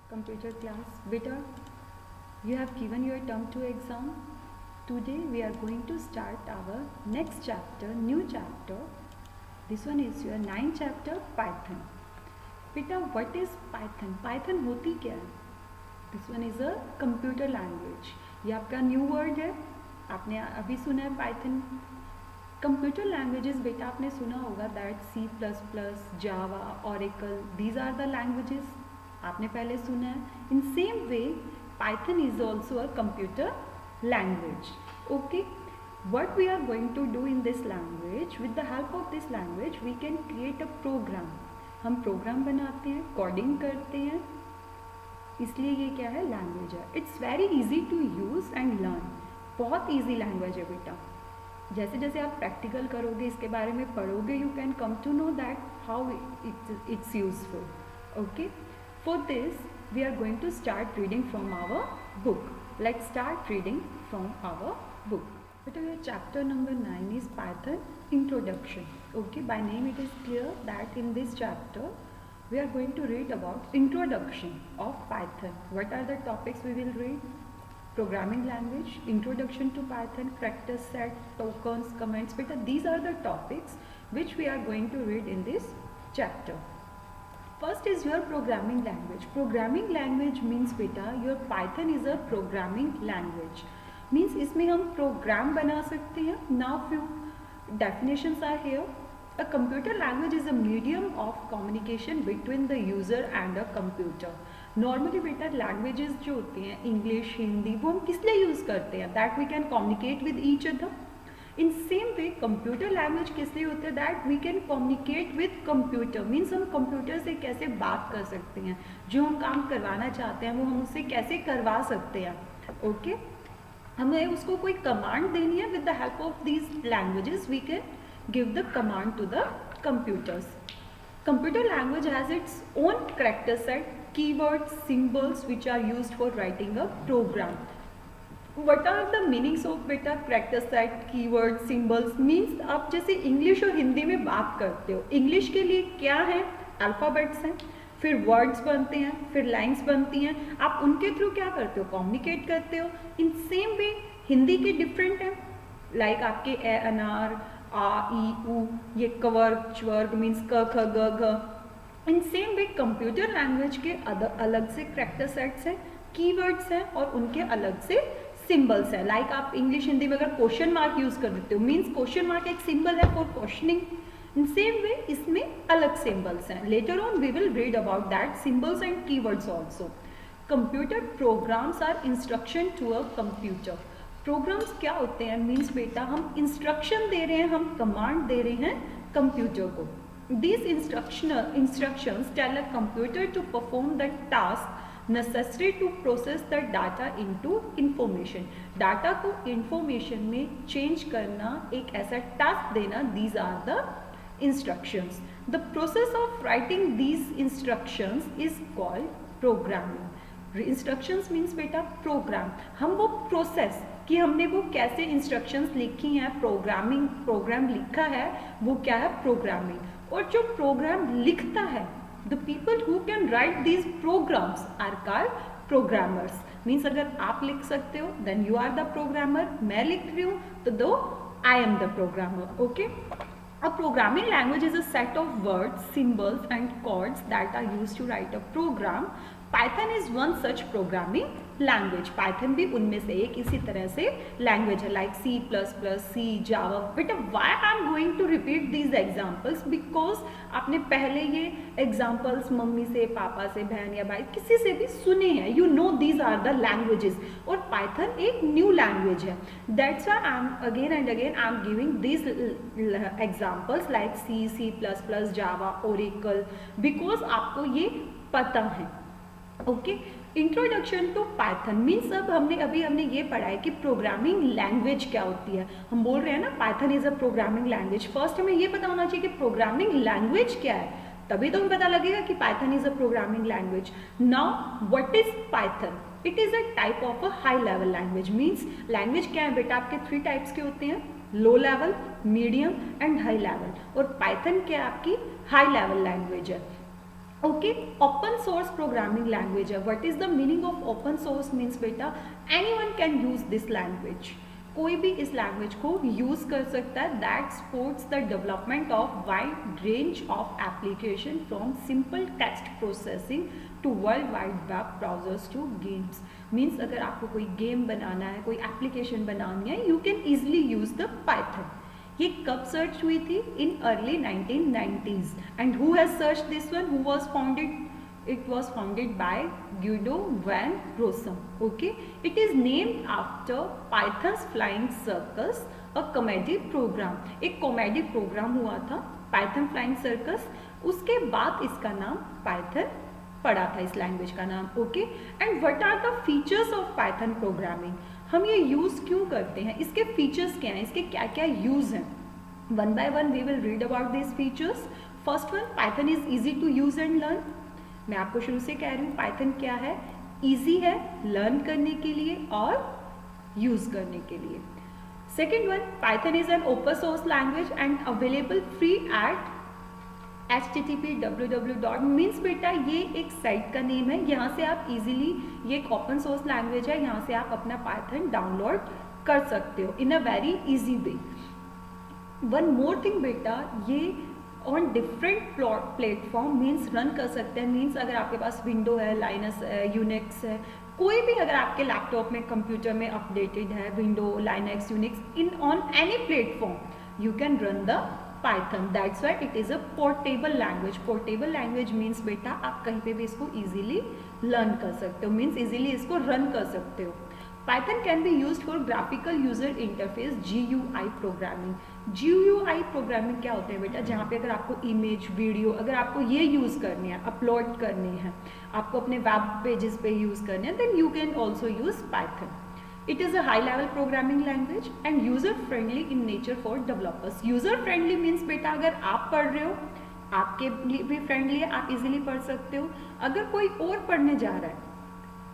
Computer class. Beta, you have given your term 2 exam. Today we are going to start our next chapter, new chapter. This one is your 9th chapter, Python. Beta, what is Python? Python होती क्या है? This one is a computer language. ये आपका new word है. आपने अभी सुना है Python. Computer languages बेटा आपने सुना होगा that C++, Java, Oracle, these are the languages. आपने पहले सुना है. In same way, Python is also a computer language. Okay. What we are going to do in this language, with the help of this language, we can create a program. हम programme बनाते हैं, coding करते हैं, इसलिए ये क्या है, language है. It's very easy to use and learn. बहुत इजी लैंग्वेज है बेटा. जैसे जैसे आप प्रैक्टिकल करोगे, इसके बारे में पढ़ोगे, you can come to know that how it's useful. Okay. For this we are going to start reading from our book. Let's start reading from our book. But chapter number 9 is Python Introduction. Okay, by name it is clear that in this chapter we are going to read about introduction of Python. What are the topics we will read? Programming language, introduction to Python, character set, tokens, comments. Beta, these are the topics which we are going to read in this chapter. First is your programming language. Programming language means beta, your Python is a programming language. Means इसमें हम program बना सकते हैं. Now few definitions are here. A computer language is a medium of communication between the user and a computer. Normally बेटा languages जो होती हैं, English, Hindi, वो हम किस लिए यूज़ करते हैं? That we can communicate with each other. In same way computer language किस लिए होते हैं? That we can communicate with computer. Means हम कंप्यूटर से कैसे बात कर सकते हैं, जो हम काम करवाना चाहते हैं वो हम उससे कैसे करवा सकते हैं. ओके. हमें उसको कोई कमांड देनी है. With the help of these languages we can give the command to the computers. Computer language has its own character set, keywords, symbols which are used for writing a program. What are the meanings of बेटा character set, keyword, symbols? Means आप जैसे English और हिंदी में बात करते हो, English के लिए क्या है? अल्फ़ाबेट्स हैं, फिर वर्ड्स बनते हैं, फिर लाइंस बनती हैं. आप उनके थ्रू क्या करते हो? कम्युनिकेट करते हो. इन सेम वे हिंदी के डिफरेंट हैं. लाइक आपके ए, अनार, आ, ई, उ, ये कवर्ग, स्वर्ग मीन्स क, ख, ग, घ. इन सेम वे कंप्यूटर लैंग्वेज के अलग से कैरेक्टर सेट्स हैं, कीवर्ड्स हैं और उनके अलग से सिंबल्स हैं. लाइक आप इंग्लिश हिंदी में अगर क्वेश्चन मार्क यूज कर देते हो, मीन्स क्वेश्चन मार्क एक सिंबल है for questioning. In same way इसमें अलग symbols हैं. Later on we will read about that symbols and keywords also. Computer programs are instruction to a computer. Programs क्या होते हैं? Means बेटा हम instruction दे रहे हैं, हम command दे रहे हैं computer को. These instructions tell a computer to perform the task necessary to process the data into information. Data को information में change करना, एक ऐसा task देना, these are the instructions. The process of writing these instructions is called programming. Instructions means बेटा program. हम वो process कि हमने वो कैसे instructions लिखी हैं, program लिखा है, वो क्या है? programming. और जो program लिखता है, the people who can write these programs are called programmers. Means अगर आप लिख सकते हो then you are the programmer. मैं लिख रही हूँ तो I am the programmer. Okay. A programming language is a set of words, symbols and codes that are used to write a program. Python is one such programming language. Python भी उनमें से एक इसी तरह से language है, like C++, C, Java. But why I'm going to repeat these examples? Because आपने पहले ये examples मम्मी से, पापा से, बहन या भाई किसी से भी सुने हैं. You know these are the languages. और Python एक new language है. That's why I'm again and again I'm giving these examples like C, C++, Java, Oracle. Because आपको ये पता है. Okay. Introduction to Python means अब हमने ये पढ़ा है कि प्रोग्रामिंग लैंग्वेज क्या होती है. हम बोल रहे हैं ना Python is a programming language. First हमें ये पता होना चाहिए कि प्रोग्रामिंग लैंग्वेज क्या है, तभी तो हमें पता लगेगा कि Python is a programming language. Now what is Python? It is a type of a high level language. Means language क्या है बेटा? आपके 3 टाइप्स के होते हैं, low level, medium and high level. और पाइथन क्या है? आपकी हाई लेवल लैंग्वेज है. Okay, open source programming language है. What is the meaning of open source? Means बेटा anyone can use this language. कोई भी इस लैंग्वेज को यूज कर सकता है. That supports the development of wide range of application from simple text processing to world wide web browsers to games. Means अगर आपको कोई गेम बनाना है, कोई एप्लीकेशन बनानी है, you can easily use the Python. ये कब सर्च हुई थी? In early 1990s. And who has search this one? Who was founded? It was founded by Guido van Rossum. Okay, it is named after Python's Flying Circus, a comedy program. एक comedy programme हुआ था Python Flying Circus, उसके बाद इसका नाम Python पड़ा था, इस लैंग्वेज का नाम. Okay, and what are the features of Python programming? हम ये यूज क्यों करते हैं, इसके फीचर्स क्या हैं, इसके क्या क्या यूज हैं? One by one we will read about this features. First one, Python is easy to use and learn. मैं आपको शुरू से कह रही हूँ पाइथन क्या है, इजी है लर्न करने के लिए और यूज करने के लिए. Second one, Python is an open source language and available free at http://. Means बेटा ये एक साइट का नेम है, यहाँ से आप इजीली, ये एक ओपन सोर्स लैंग्वेज है, यहाँ से आप अपना पाइथन डाउनलोड कर सकते हो in a very easy way. One more thing बेटा, ये on different platform means run कर सकते हैं. मीन्स अगर आपके पास विंडो है, लाइनस है, यूनिक्स है, कोई भी अगर आपके लैपटॉप में, कंप्यूटर में अपडेटेड है window, Linux, Unix, in on any platform you can run the Python. That's why it is a portable language. Portable language means बेटा आप कहीं पे भी इसको इजीली लर्न कर सकते हो, मीन्स इजीली इसको रन कर सकते हो. Python can be used for graphical user interface GUI programming. GUI programming क्या होता है बेटा? जहाँ पे अगर आपको इमेज, वीडियो, अगर आपको ये यूज़ करनी है, अपलोड करनी है, आपको अपने वेब पेजेस पे यूज़ करनी है, then you can also use Python. It is a high-level programming language and user-friendly in nature for developers. User-friendly means बेटा अगर आप पढ़ रहे हो, आपके लिए भी फ्रेंडली है, आप इजीली पढ़ सकते हो. अगर कोई और पढ़ने जा रहा है,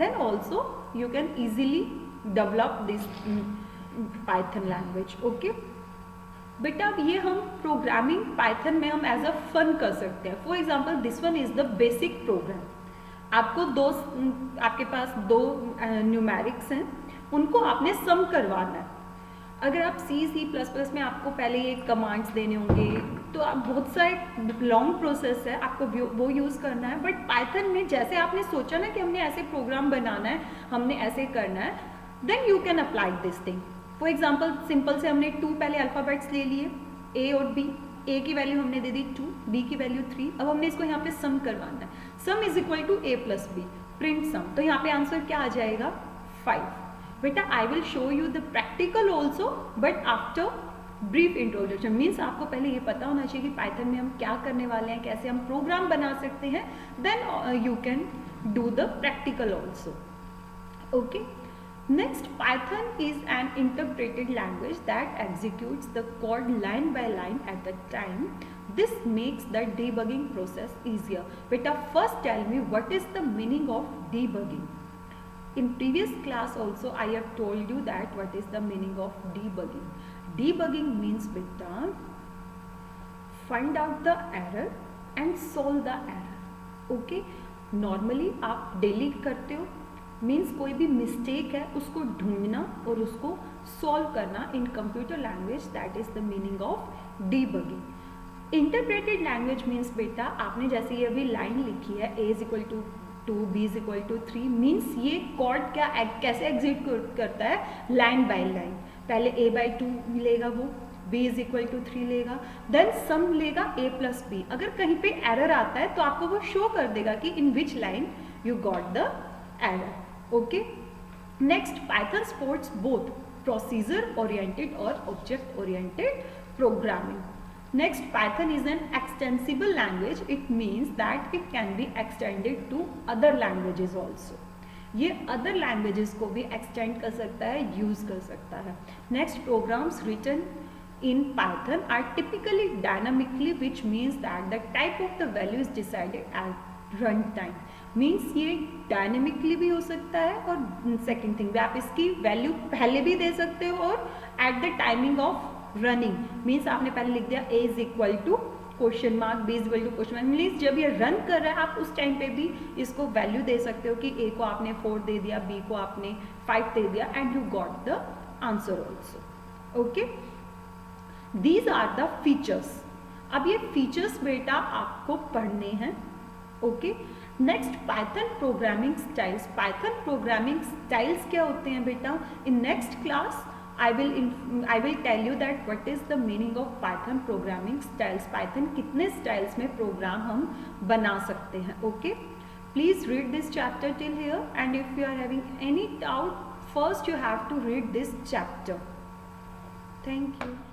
then also you can easily develop this Python language. Okay, बेटा अब ये हम प्रोग्रामिंग पाइथन में हम एज अ फन कर सकते हैं. For example this one is the basic programme. आपको आपके पास दो न्यूमेरिक्स हैं, उनको आपने सम करवाना है. अगर आप C++ में आपको पहले ये कमांड्स देने होंगे, तो आप बहुत सारे लॉन्ग प्रोसेस है, आपको वो यूज़ करना है. बट पाइथन में जैसे आपने सोचा ना कि हमने ऐसे प्रोग्राम बनाना है, हमने ऐसे करना है, then you can apply this thing. For example simple से हमने 2 पहले अल्फ़ाबेट्स ले लिए, A और B. A की वैल्यू हमने दे दी 2, B की वैल्यू 3. अब हमने इसको यहाँ पे सम करवाना है. Sum is equal to A + B, print sum. तो यहाँ पे आंसर क्या आ जाएगा? 5. बेटा I will show you the practical also, but after brief introduction. Means आपको पहले ये पता होना चाहिए कि पाइथन में हम क्या करने वाले हैं, कैसे हम प्रोग्राम बना सकते हैं. Then you can do the practical also. Okay, next, Python is an interpreted language that executes the code line by line at the time. This makes the debugging process easier. बेटा first tell me what is the meaning of debugging. In previous class also I have told you that what is the meaning of debugging. Debugging means beta find out the error and solve the error. Okay, normally आप daily करते हो, means कोई भी mistake है उसको ढूंढना और उसको solve करना. In computer language that is the meaning of debugging. Interpreted language means बेटा आपने जैसे ये अभी लाइन लिखी है, A is equal to 2, B is equal to 3, means ये कोड क्या कैसे एग्जीक्यूट करता है? Line by line. पहले A/2 लेगा, वो B इज इक्वल टू 3 लेगा, देन सम लेगा A + B. अगर कहीं पे एरर आता है तो आपको वो शो कर देगा कि in which line you got the error. Okay, next, Python supports both procedure oriented और object oriented programming. Next, Python is an extensible language. It means that it can be extended to other languages also. ये other languages को भी extend कर सकता है, use कर सकता है. Next, programs written in Python are typically dynamically, which means that the type of the value is decided at runtime. Means ये dynamically भी हो सकता है और second thing आप इसकी value पहले भी दे सकते हो और at the timing of running. Means आपने पहले लिख दिया A is equal to question mark, B is equal to question mark, means जब ये रन कर रहा है आप उस टाइम पे भी इसको वैल्यू दे सकते हो कि ए को आपने 4 दे दिया, बी को आपने 5 दे दिया, and you got the answer also. Okay, these are the features. अब ये फीचर्स बेटा आपको पढ़ने हैं। Okay, next Python programming styles. Python programming styles क्या होते हैं बेटा? In next class I will tell you that what is the meaning of Python programming styles. Python कितने styles में प्रोग्राम हम बना सकते हैं। Okay, please read this chapter till here, and if you are having any doubt, first you have to read this chapter. Thank you.